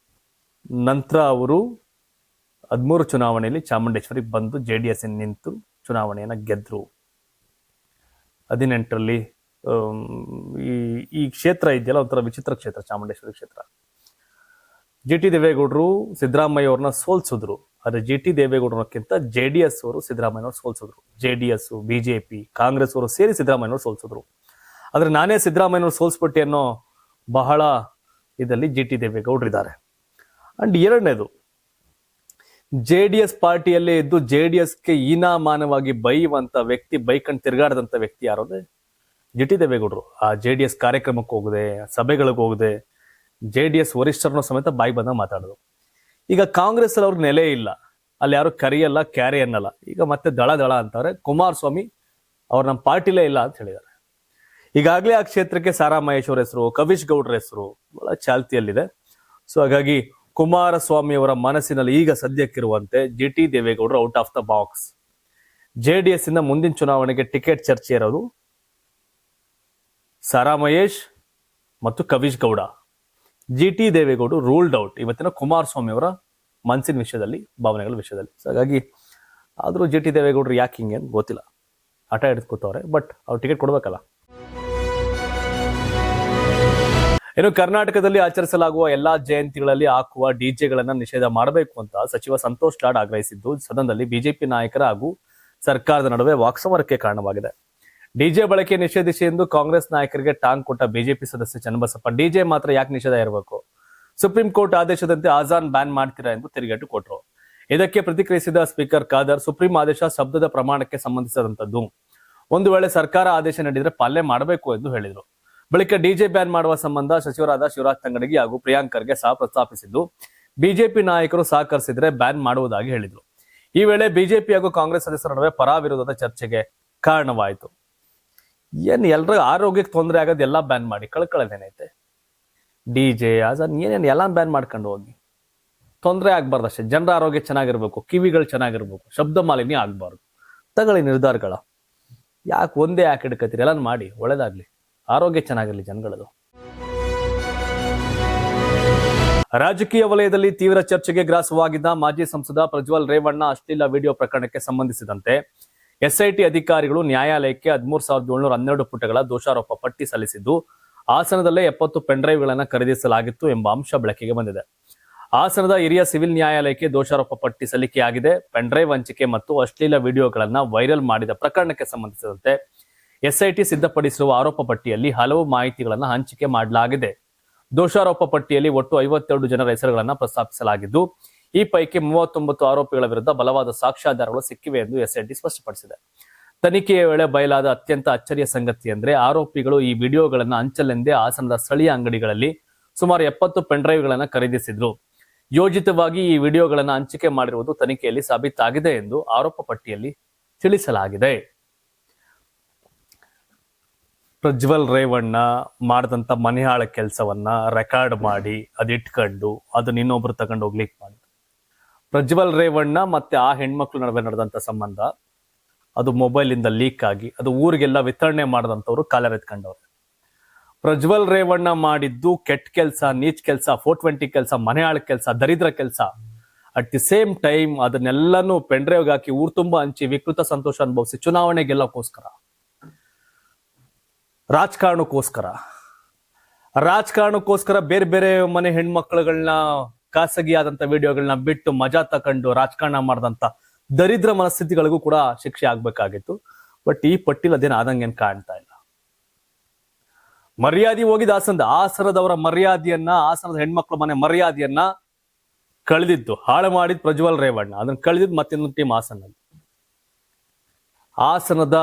ನಂತರ ಅವರು 13 ಚುನಾವಣೆಯಲ್ಲಿ ಚಾಮುಂಡೇಶ್ವರಿ ಬಂದು ಜೆಡಿಎಸ್ ನಿಂತು ಚುನಾವಣೆಯನ್ನ ಗೆದ್ರು. 18ರಲ್ಲಿ ಈ ಕ್ಷೇತ್ರ ಇದೆಯಲ್ಲ ಒಂಥರ ವಿಚಿತ್ರ ಕ್ಷೇತ್ರ, ಚಾಮುಂಡೇಶ್ವರಿ ಕ್ಷೇತ್ರ. ಜಿ ಟಿ ದೇವೇಗೌಡರು ಸಿದ್ದರಾಮಯ್ಯ ಅವ್ರನ್ನ ಸೋಲ್ಸಿದ್ರು. ಆದ್ರೆ ಜಿ ಟಿ ದೇವೇಗೌಡರಕ್ಕಿಂತ ಜೆಡಿಎಸ್ ಅವರು ಸಿದ್ದರಾಮಯ್ಯನವ್ರು ಸೋಲ್ಸಿದ್ರು. ಜೆಡಿಎಸ್, ಬಿಜೆಪಿ, ಕಾಂಗ್ರೆಸ್ ಅವರು ಸೇರಿ ಸಿದ್ದರಾಮಯ್ಯನವ್ರು ಸೋಲ್ಸಿದ್ರು. ಆದ್ರೆ ನಾನೇ ಸಿದ್ದರಾಮಯ್ಯನವ್ರು ಸೋಲ್ಸ್ಬಿಟ್ಟೆ ಅನ್ನೋ ಬಹಳ ಇದರಲ್ಲಿ ಜಿ ಟಿ ದೇವೇಗೌಡರು ಇದ್ದಾರೆ. ಅಂಡ್ ಎರಡನೇದು, ಜೆಡಿಎಸ್ ಪಾರ್ಟಿಯಲ್ಲೇ ಇದ್ದು ಜೆಡಿಎಸ್ಗೆ ಹೀನಾಮಾನವಾಗಿ ಬೈಯುವಂತ ವ್ಯಕ್ತಿ, ಬೈಕಂಡ್ ತಿರುಗಾಡದಂತ ವ್ಯಕ್ತಿ ಯಾರು ಅಂದ್ರೆ ಜಿ ಟಿ ದೇವೇಗೌಡರು. ಆ ಜೆಡಿಎಸ್ ಕಾರ್ಯಕ್ರಮಕ್ಕೆ ಹೋಗದೆ, ಸಭೆಗಳಿಗೆ ಹೋಗದೆ, ಜೆಡಿಎಸ್ ವರಿಷ್ಠರನ್ನು ಸಮೇತ ಬಾಯಿ ಬಂದ ಮಾತಾಡೋದು. ಈಗ ಕಾಂಗ್ರೆಸ್ ಅಲ್ಲಿ ಅವ್ರ ನೆಲೆ ಇಲ್ಲ, ಅಲ್ಲಿ ಯಾರು ಕರಿಯಲ್ಲ, ಕ್ಯಾರಿ ಅನ್ನಲ್ಲ. ಈಗ ಮತ್ತೆ ದಳ ಅಂತಾರೆ. ಕುಮಾರಸ್ವಾಮಿ ಅವ್ರು ನಮ್ಮ ಪಾರ್ಟಿಲೇ ಇಲ್ಲ ಅಂತ ಹೇಳಿದ್ದಾರೆ. ಈಗಾಗಲೇ ಆ ಕ್ಷೇತ್ರಕ್ಕೆ ಸಾರಾ ಮಹೇಶ್ ಅವರ ಹೆಸರು, ಕವಿಶ್ ಗೌಡ್ರ ಹೆಸರು ಬಹಳ ಚಾಲ್ತಿಯಲ್ಲಿದೆ. ಸೊ ಹಾಗಾಗಿ ಕುಮಾರಸ್ವಾಮಿ ಅವರ ಮನಸ್ಸಿನಲ್ಲಿ ಈಗ ಸದ್ಯಕ್ಕಿರುವಂತೆ ಜಿ ಟಿ ದೇವೇಗೌಡರು out of the box. JDS ಇಂದ ಮುಂದಿನ ಚುನಾವಣೆಗೆ ಟಿಕೆಟ್ ಚರ್ಚೆ ಇರೋದು ಸಾರಾ ಮಹೇಶ್ ಮತ್ತು ಕವಿಶ್ ಗೌಡ. ಜಿ ಟಿ ದೇವೇಗೌಡರು ರೂಲ್ಡ್ ಔಟ್ ಇವತ್ತಿನ ಕುಮಾರಸ್ವಾಮಿ ಅವರ ಮನಸ್ಸಿನ ವಿಷಯದಲ್ಲಿ, ಭಾವನೆಗಳ ವಿಷಯದಲ್ಲಿ. ಹಾಗಾಗಿ ಆದ್ರೂ ಜಿ ಟಿ ದೇವೇಗೌಡರು ಯಾಕೆ ಹಿಂಗೆ ಅಂತ ಗೊತ್ತಿಲ್ಲ, ಆಟ ಹಿಡಿದುಕೊತವ್ರೆ. ಬಟ್ ಅವ್ರು ಟಿಕೆಟ್ ಕೊಡ್ಬೇಕಲ್ಲ. ಇನ್ನು ಕರ್ನಾಟಕದಲ್ಲಿ ಆಚರಿಸಲಾಗುವ ಎಲ್ಲಾ ಜಯಂತಿಗಳಲ್ಲಿ ಹಾಕುವ ಡಿಜೆಗಳನ್ನ ನಿಷೇಧ ಮಾಡಬೇಕು ಅಂತ ಸಚಿವ ಸಂತೋಷ್ ಲಾಡ್ ಆಗ್ರಹಿಸಿದ್ದು ಸದನದಲ್ಲಿ ಬಿಜೆಪಿ ನಾಯಕರ ಹಾಗೂ ಸರ್ಕಾರದ ನಡುವೆ ವಾಕ್ಸಮರಕ್ಕೆ ಕಾರಣವಾಗಿದೆ. ಡಿಜೆ ಬಳಕೆ ನಿಷೇಧಿಸಿ ಎಂದು ಕಾಂಗ್ರೆಸ್ ನಾಯಕರಿಗೆ ಟಾಂಗ್ ಕೊಟ್ಟ ಬಿಜೆಪಿ ಸದಸ್ಯ ಚನ್ನಬಸಪ್ಪ, ಡಿಜೆ ಮಾತ್ರ ಯಾಕೆ ನಿಷೇಧ ಇರಬೇಕು? ಸುಪ್ರೀಂ ಕೋರ್ಟ್ ಆದೇಶದಂತೆ ಆಜಾನ್ ಬ್ಯಾನ್ ಮಾಡ್ತೀರಾ ಎಂದು ತಿರುಗೇಟು ಕೊಟ್ಟರು. ಇದಕ್ಕೆ ಪ್ರತಿಕ್ರಿಯಿಸಿದ ಸ್ಪೀಕರ್ ಖಾದರ್, ಸುಪ್ರೀಂ ಆದೇಶ ಶಬ್ದದ ಪ್ರಮಾಣಕ್ಕೆ ಸಂಬಂಧಿಸಿದಂತದ್ದು. ಒಂದು ವೇಳೆ ಸರ್ಕಾರ ಆದೇಶ ನೀಡಿದ್ರೆ ಪಾಲನೆ ಮಾಡಬೇಕು ಎಂದು ಹೇಳಿದರು. ಬಳಿಕ ಡಿಜೆ ಬ್ಯಾನ್ ಮಾಡುವ ಸಂಬಂಧ ಸಚಿವರಾದ ಶಿವರಾಜ್ ತಂಗಡಗಿ ಹಾಗೂ ಪ್ರಿಯಾಂಕ್ ಖರ್ಗೆ ಸಹ ಪ್ರಸ್ತಾಪಿಸಿದ್ದು, ಬಿಜೆಪಿ ನಾಯಕರು ಸಹಕರಿಸಿದ್ರೆ ಬ್ಯಾನ್ ಮಾಡುವುದಾಗಿ ಹೇಳಿದರು. ಈ ವೇಳೆ ಬಿಜೆಪಿ ಹಾಗೂ ಕಾಂಗ್ರೆಸ್ ಸದಸ್ಯರ ನಡುವೆ ಪರ ವಿರೋಧದ ಚರ್ಚೆಗೆ ಕಾರಣವಾಯಿತು. ಏನ್ ಎಲ್ರ ಆರೋಗ್ಯಕ್ಕೆ ತೊಂದರೆ ಆಗೋದು ಎಲ್ಲ ಬ್ಯಾನ್ ಮಾಡಿ ಕಳ್ಕೊಳ್ಳೋದೇನೈತೆ? ಡಿಜೆ ಏನೇನು ಎಲ್ಲ ಬ್ಯಾನ್ ಮಾಡ್ಕೊಂಡು ಹೋಗಿ ತೊಂದರೆ ಆಗ್ಬಾರ್ದು ಅಷ್ಟೇ. ಜನರ ಆರೋಗ್ಯ ಚೆನ್ನಾಗಿರ್ಬೇಕು, ಕಿವಿಗಳು ಚೆನ್ನಾಗಿರ್ಬೇಕು, ಶಬ್ದ ಮಾಲಿನ್ಯ ಆಗ್ಬಾರ್ದು. ತಗೊಳ್ಳಿ ನಿರ್ಧಾರಗಳ. ಯಾಕೆ ಒಂದೇ ಯಾಕೆ ಹಿಡ್ಕತ್ತೀರಿ? ಎಲ್ಲ ಮಾಡಿ, ಒಳ್ಳೇದಾಗ್ಲಿ, ಆರೋಗ್ಯ ಚೆನ್ನಾಗಿರ್ಲಿ ಜನಗಳದು. ರಾಜಕೀಯ ವಲಯದಲ್ಲಿ ತೀವ್ರ ಚರ್ಚೆಗೆ ಗ್ರಾಸವಾಗಿದ್ದ ಮಾಜಿ ಸಂಸದ ಪ್ರಜ್ವಲ್ ರೇವಣ್ಣ ಅಶ್ಲೀಲ ವಿಡಿಯೋ ಪ್ರಕರಣಕ್ಕೆ ಸಂಬಂಧಿಸಿದಂತೆ ಎಸ್ಐಟಿ ಅಧಿಕಾರಿಗಳು ನ್ಯಾಯಾಲಯಕ್ಕೆ 13,712 ಪುಟಗಳ ದೋಷಾರೋಪ ಪಟ್ಟಿ ಸಲ್ಲಿಸಿದ್ದು, ಹಾಸನದಲ್ಲೇ 70 ಪೆನ್ಡ್ರೈವ್ಗಳನ್ನು ಖರೀದಿಸಲಾಗಿತ್ತು ಎಂಬ ಅಂಶ ಬೆಳಕಿಗೆ ಬಂದಿದೆ. ಹಾಸನದ ಹಿರಿಯ ಸಿವಿಲ್ ನ್ಯಾಯಾಲಯಕ್ಕೆ ದೋಷಾರೋಪ ಪಟ್ಟಿ ಸಲ್ಲಿಕೆಯಾಗಿದೆ. ಪೆನ್ಡ್ರೈವ್ ಹಂಚಿಕೆ ಮತ್ತು ಅಶ್ಲೀಲ ವಿಡಿಯೋಗಳನ್ನು ವೈರಲ್ ಮಾಡಿದ ಪ್ರಕರಣಕ್ಕೆ ಸಂಬಂಧಿಸಿದಂತೆ ಎಸ್ಐಟಿ ಸಿದ್ಧಪಡಿಸಿರುವ ಆರೋಪ ಪಟ್ಟಿಯಲ್ಲಿ ಹಲವು ಮಾಹಿತಿಗಳನ್ನು ಹಂಚಿಕೆ ಮಾಡಲಾಗಿದೆ. ದೋಷಾರೋಪ ಪಟ್ಟಿಯಲ್ಲಿ ಒಟ್ಟು 52 ಜನರ ಹೆಸರುಗಳನ್ನು ಪ್ರಸ್ತಾಪಿಸಲಾಗಿದ್ದು, ಈ ಪೈಕಿ 39 ಆರೋಪಿಗಳ ವಿರುದ್ಧ ಬಲವಾದ ಸಾಕ್ಷ್ಯಾಧಾರಗಳು ಸಿಕ್ಕಿವೆ ಎಂದು ಎಸ್ಐಟಿ ಸ್ಪಷ್ಟಪಡಿಸಿದೆ. ತನಿಖೆಯ ವೇಳೆ ಬಯಲಾದ ಅತ್ಯಂತ ಅಚ್ಚರಿಯ ಸಂಗತಿ ಎಂದರೆ, ಆರೋಪಿಗಳು ಈ ವಿಡಿಯೋಗಳನ್ನು ಹಂಚಲೆಂದೇ ಹಾಸನದ ಸ್ಥಳೀಯ ಅಂಗಡಿಗಳಲ್ಲಿ ಸುಮಾರು 70 ಪೆನ್ಡ್ರೈವ್ಗಳನ್ನು ಖರೀದಿಸಿದ್ರು. ಯೋಜಿತವಾಗಿ ಈ ವಿಡಿಯೋಗಳನ್ನು ಹಂಚಿಕೆ ಮಾಡಿರುವುದು ತನಿಖೆಯಲ್ಲಿ ಸಾಬೀತಾಗಿದೆ ಎಂದು ಆರೋಪ ಪಟ್ಟಿಯಲ್ಲಿ ತಿಳಿಸಲಾಗಿದೆ. ಪ್ರಜ್ವಲ್ ರೇವಣ್ಣ ಮಾಡಿದಂತ ಮನೆಹಾಳ ಕೆಲಸವನ್ನ ರೆಕಾರ್ಡ್ ಮಾಡಿ ಅದಿಟ್ಕೊಂಡು ಅದನ್ನ ಇನ್ನೊಬ್ರು ತಗೊಂಡು ಹೋಗ್ಲಿಕ್ಕೆ ಮಾಡಿ, ಪ್ರಜ್ವಲ್ ರೇವಣ್ಣ ಮತ್ತೆ ಆ ಹೆಣ್ಮಕ್ಳು ನಡುವೆ ನಡೆದಂತ ಸಂಬಂಧ ಅದು ಮೊಬೈಲ್ ಇಂದ ಲೀಕ್ ಆಗಿ ಅದು ಊರಿಗೆಲ್ಲ ವಿತರಣೆ ಮಾಡಿದಂಥವ್ರು ಕಾಲರ್ ಎತ್ಕೊಂಡವ್ರು. ಪ್ರಜ್ವಲ್ ರೇವಣ್ಣ ಮಾಡಿದ್ದು ಕೆಟ್ಟ ಕೆಲಸ, ನೀಚ್ ಕೆಲಸ, 420 ಕೆಲಸ, ಮನೆಹಾಳ ಕೆಲಸ, ದರಿದ್ರ ಕೆಲಸ. ಅಟ್ ದಿ ಸೇಮ್ ಟೈಮ್ ಅದನ್ನೆಲ್ಲಾನು ಪೆನ್ಡ್ರೈವ್ಗೆ ಹಾಕಿ ಊರು ತುಂಬಾ ಹಂಚಿ ವಿಕೃತ ಸಂತೋಷ ಅನುಭವಿಸಿ ಚುನಾವಣೆ ಗೆಲ್ಲಕ್ಕೋಸ್ಕರ, ರಾಜಕಾರಣಕ್ಕೋಸ್ಕರ ಬೇರೆ ಬೇರೆ ಮನೆ ಹೆಣ್ಮಕ್ಳುಗಳನ್ನ ಖಾಸಗಿಯಾದಂತ ವಿಡಿಯೋಗಳನ್ನ ಬಿಟ್ಟು ಮಜಾ ತಕೊಂಡು ರಾಜಕಾರಣ ಮಾಡಿದಂತ ದರಿದ್ರ ಮನಸ್ಥಿತಿಗಳಿಗೂ ಕೂಡ ಶಿಕ್ಷೆ ಆಗ್ಬೇಕಾಗಿತ್ತು. ಬಟ್ ಈ ಪಟ್ಟಿಲ್ ಅದೇನು ಆದಂಗೇನ್ ಕಾಣ್ತಾ ಇಲ್ಲ. ಮರ್ಯಾದೆ ಹೋಗಿದ ಹಾಸನದವರ ಮರ್ಯಾದೆಯನ್ನ, ಹಾಸನದ ಹೆಣ್ಮಕ್ಳ ಮನೆ ಮರ್ಯಾದೆಯನ್ನ ಕಳೆದಿದ್ದು, ಹಾಳು ಮಾಡಿದ್ ಪ್ರಜ್ವಲ್ ರೇವಣ್ಣ. ಅದನ್ನ ಕಳೆದಿದ್ದು ಮತ್ತಿನ್ನೊಂದು ಟೀಮ್ ಹಾಸನಲ್ಲಿ. ಹಾಸನದ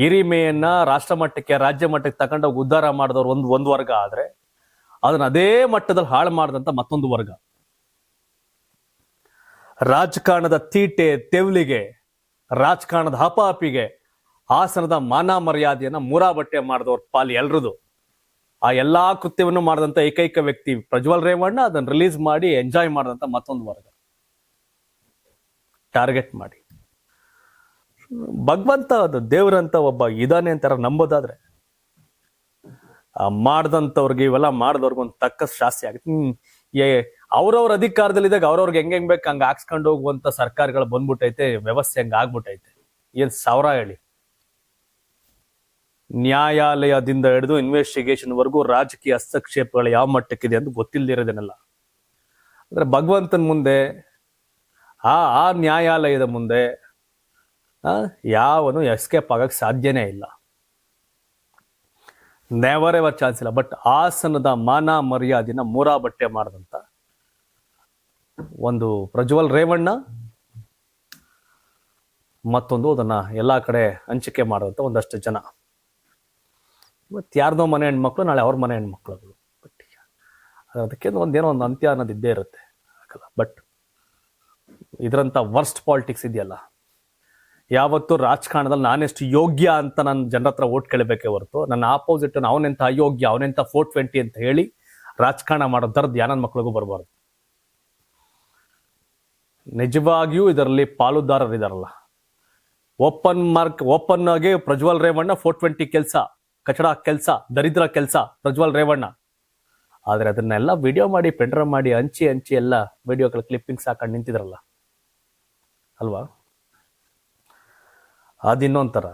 ಹಿರಿಮೆಯನ್ನ ರಾಷ್ಟ್ರ ಮಟ್ಟಕ್ಕೆ, ರಾಜ್ಯ ಮಟ್ಟಕ್ಕೆ ತಗೊಂಡೋಗಿ ಉದ್ಧಾರ ಮಾಡಿದವ್ರು ಒಂದು ವರ್ಗ ಆದ್ರೆ, ಅದನ್ನ ಅದೇ ಮಟ್ಟದಲ್ಲಿ ಹಾಳು ಮಾಡಿದಂತ ಮತ್ತೊಂದು ವರ್ಗ. ರಾಜಕಾರಣದ ತೀಟೆ ತೆವಲಿಗೆ, ರಾಜಕಾರಣದ ಹಪಾಪಿಗೆ ಹಾಸನದ ಮಾನ ಮರ್ಯಾದೆಯನ್ನ ಮೂರಾಬಟ್ಟೆ ಮಾಡಿದವ್ರ ಪಾಲ್ ಎಲ್ರದು. ಆ ಎಲ್ಲಾ ಕೃತ್ಯವನ್ನು ಮಾಡಿದಂತ ಏಕೈಕ ವ್ಯಕ್ತಿ ಪ್ರಜ್ವಲ್ ರೇವಣ್ಣ. ಅದನ್ನ ರಿಲೀಸ್ ಮಾಡಿ ಎಂಜಾಯ್ ಮಾಡಿದಂತ ಮತ್ತೊಂದು ವರ್ಗ ಟಾರ್ಗೆಟ್ ಮಾಡಿ. ಭಗವಂತ ದೇವ್ರಂತ ಒಬ್ಬ ಇದಾನೆ ಅಂತಾರ ನಂಬೋದಾದ್ರೆ, ಮಾಡ್ದಂಥವ್ರಿಗೆ ಇವೆಲ್ಲ ಮಾಡಿದವ್ರಿಗೆ ಒಂದು ತಕ್ಕ ಶಾಸ್ತಿ ಆಗುತ್ತೆ. ಅವ್ರವ್ರ ಅಧಿಕಾರದಲ್ಲಿದ್ದಾಗ ಅವ್ರವ್ರಿಗೆ ಹೆಂಗ್ ಬೇಕು ಹಂಗ ಹಾಕ್ಸ್ಕೊಂಡು ಹೋಗುವಂತ ಸರ್ಕಾರಗಳು ಬಂದ್ಬಿಟ್ಟೈತೆ, ವ್ಯವಸ್ಥೆ ಹಂಗ ಆಗ್ಬಿಟ್ಟೈತೆ. ಏನ್ ಸಾವಿರ ಹೇಳಿ. ನ್ಯಾಯಾಲಯದಿಂದ ಹಿಡಿದು ಇನ್ವೆಸ್ಟಿಗೇಷನ್ ವರೆಗೂ ರಾಜಕೀಯ ಹಸ್ತಕ್ಷೇಪಗಳು ಯಾವ ಮಟ್ಟಕ್ಕಿದೆ ಅಂತ ಗೊತ್ತಿಲ್ಲದಿರೋದೇನಲ್ಲ. ಅಂದ್ರೆ ಭಗವಂತನ ಮುಂದೆ, ಆ ನ್ಯಾಯಾಲಯದ ಮುಂದೆ ಯಾವನು ಎಸ್ಕೇಪ್ ಆಗಕ್ಕೆ ಸಾಧ್ಯನೇ ಇಲ್ಲ. ನೆವರ್ ಎವರ್ ಚಾನ್ಸ್ ಇಲ್ಲ. ಬಟ್ ಹಾಸನದ ಮಾನ ಮರ್ಯಾದಿನ ಮೂರಾಬಟ್ಟೆ ಮಾಡಿದಂತ ಒಂದು ಪ್ರಜ್ವಲ್ ರೇವಣ್ಣ, ಮತ್ತೊಂದು ಅದನ್ನ ಎಲ್ಲಾ ಕಡೆ ಹಂಚಿಕೆ ಮಾಡುವಂತ ಒಂದಷ್ಟು ಜನ. ಇವತ್ತು ಯಾರ್ದೋ ಮನೆ ಹೆಣ್ಮಕ್ಳು, ನಾಳೆ ಅವ್ರ ಮನೆ ಹೆಣ್ಮಕ್ಳು. ಬಟ್ ಅದಕ್ಕೆ ಒಂದೇನೋ ಒಂದು ಅಂತ್ಯ ಅನ್ನೋದು ಇದ್ದೇ ಇರುತ್ತೆ, ಆಗಲ್ಲ. ಬಟ್ ಇದರಂತ ವರ್ಸ್ಟ್ ಪಾಲಿಟಿಕ್ಸ್ ಇದೆಯಲ್ಲ, ಯಾವತ್ತು ರಾಜಕಾರಣದಲ್ಲಿ ನಾನೆಷ್ಟು ಯೋಗ್ಯ ಅಂತ ನನ್ನ ಜನರ ಹತ್ರ ಓಟ್ ಕೇಳಬೇಕೇ ಹೊರತು ನನ್ನ ಆಪೋಸಿಟ್ ಅವನೆಂತ ಅಯೋಗ್ಯ, ಅವನೆಂತ 420 ಅಂತ ಹೇಳಿ ರಾಜಕಾರಣ ಮಾಡೋ ದರ್ದ್ ಯಾನನ್ ಮಕ್ಳಿಗೂ ಬರಬಾರ್ದು. ನಿಜವಾಗಿಯೂ ಇದರಲ್ಲಿ ಪಾಲುದಾರರಿದಾರಲ್ಲ. ಓಪನ್ ಆಗಿ ಪ್ರಜ್ವಲ್ ರೇವಣ್ಣ 420 ಕೆಲಸ, ಕಚಡ ಕೆಲಸ, ದರಿದ್ರ ಕೆಲಸ ಪ್ರಜ್ವಲ್ ರೇವಣ್ಣ. ಆದ್ರೆ ಅದನ್ನೆಲ್ಲ ವಿಡಿಯೋ ಮಾಡಿ, ಪೆಂಡ್ರೈವ್ ಮಾಡಿ, ಹಂಚಿ ಎಲ್ಲ ವಿಡಿಯೋಗಳ ಕ್ಲಿಪ್ಪಿಂಗ್ಸ್ ಹಾಕೊಂಡು ನಿಂತಿದ್ರಲ್ಲ ಅಲ್ವಾ. ಅದಿನ್ನೊಂಥರ.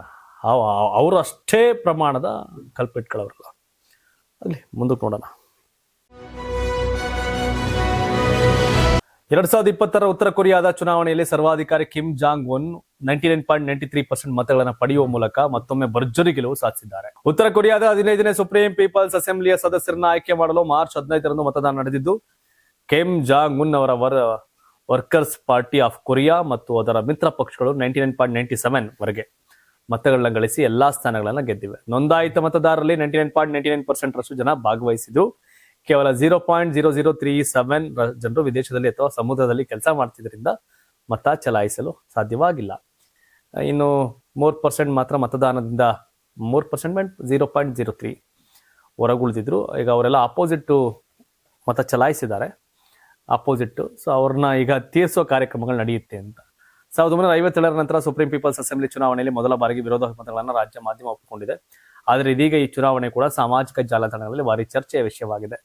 ಅವರು ಅಷ್ಟೇ ಪ್ರಮಾಣದ ಕಲ್ಪಿಟ್ಗಳವ್ರಲ್ಲ. ಅಲ್ಲಿ ಮುಂದಕ್ಕೆ ನೋಡೋಣ. 2020 ಉತ್ತರ ಕೊರಿಯಾದ ಚುನಾವಣೆಯಲ್ಲಿ ಸರ್ವಾಧಿಕಾರಿ ಕಿಮ್ ಜಾಂಗ್ ಉನ್ 99.93% ಮತಗಳನ್ನು ಪಡೆಯುವ ಮೂಲಕ ಮತ್ತೊಮ್ಮೆ ಭರ್ಜರಿ ಗೆಲುವು ಸಾಧಿಸಿದ್ದಾರೆ. ಉತ್ತರ ಕೊರಿಯಾದ 15ನೇ ಸುಪ್ರೀಂ ಪೀಪಲ್ಸ್ ಅಸೆಂಬ್ಲಿಯ ಸದಸ್ಯರನ್ನ ಆಯ್ಕೆ ಮಾಡಲು ಮಾರ್ಚ್ 15ರಂದು ಮತದಾನ ನಡೆದಿದ್ದು, ಕಿಮ್ ಜಾಂಗ್ ಉನ್ ಅವರ ವರ್ಕರ್ಸ್ ಪಾರ್ಟಿ ಆಫ್ ಕೊರಿಯಾ ಮತ್ತು ಅದರ ಮಿತ್ರ ಪಕ್ಷಗಳು 99.97 ವರೆಗೆ ಮತಗಳನ್ನ ಗಳಿಸಿ ಎಲ್ಲಾ ಸ್ಥಾನಗಳನ್ನ ಗೆದ್ದಿವೆ. ನೋಂದಾಯಿತ ಮತದಾರರಲ್ಲಿ 99.99% ರಷ್ಟು ಜನ ಭಾಗವಹಿಸಿದ್ದು, ಕೇವಲ 0.0037 ಜನರು ವಿದೇಶದಲ್ಲಿ ಅಥವಾ ಸಮುದ್ರದಲ್ಲಿ ಕೆಲಸ ಮಾಡ್ತಿದ್ರಿಂದ ಮತ ಚಲಾಯಿಸಲು ಸಾಧ್ಯವಾಗಿಲ್ಲ. ಇನ್ನು 3% ಮಾತ್ರ ಮತದಾನದಿಂದ 3% 0.03 ಹೊರಗುಳಿದಿದ್ರು. ಈಗ ಅವರೆಲ್ಲ ಆಪೋಸಿಟ್ ಮತ ಚಲಾಯಿಸಿದ್ದಾರೆ, ಆಪೋಸಿಟ್. ಸೊ ಅವ್ರನ್ನ ಈಗ ತೀರಿಸೋ ಕಾರ್ಯಕ್ರಮಗಳು ನಡೆಯುತ್ತೆ ಅಂತ. 1957 ನಂತರ ಸುಪ್ರೀಂ ಪೀಪಲ್ಸ್ ಅಸೆಂಬ್ಲಿ ಚುನಾವಣೆಯಲ್ಲಿ ಮೊದಲ ಬಾರಿಗೆ ವಿರೋಧ ಮತಗಳನ್ನು ರಾಜ್ಯ ಮಾಧ್ಯಮ ಒಪ್ಪಿಕೊಂಡಿದೆ. ಆದರೆ ಇದೀಗ ಈ ಚುನಾವಣೆ ಕೂಡ ಸಾಮಾಜಿಕ ಜಾಲತಾಣಗಳಲ್ಲಿ ಭಾರಿ ಚರ್ಚೆಯ ವಿಷಯವಾಗಿದೆ.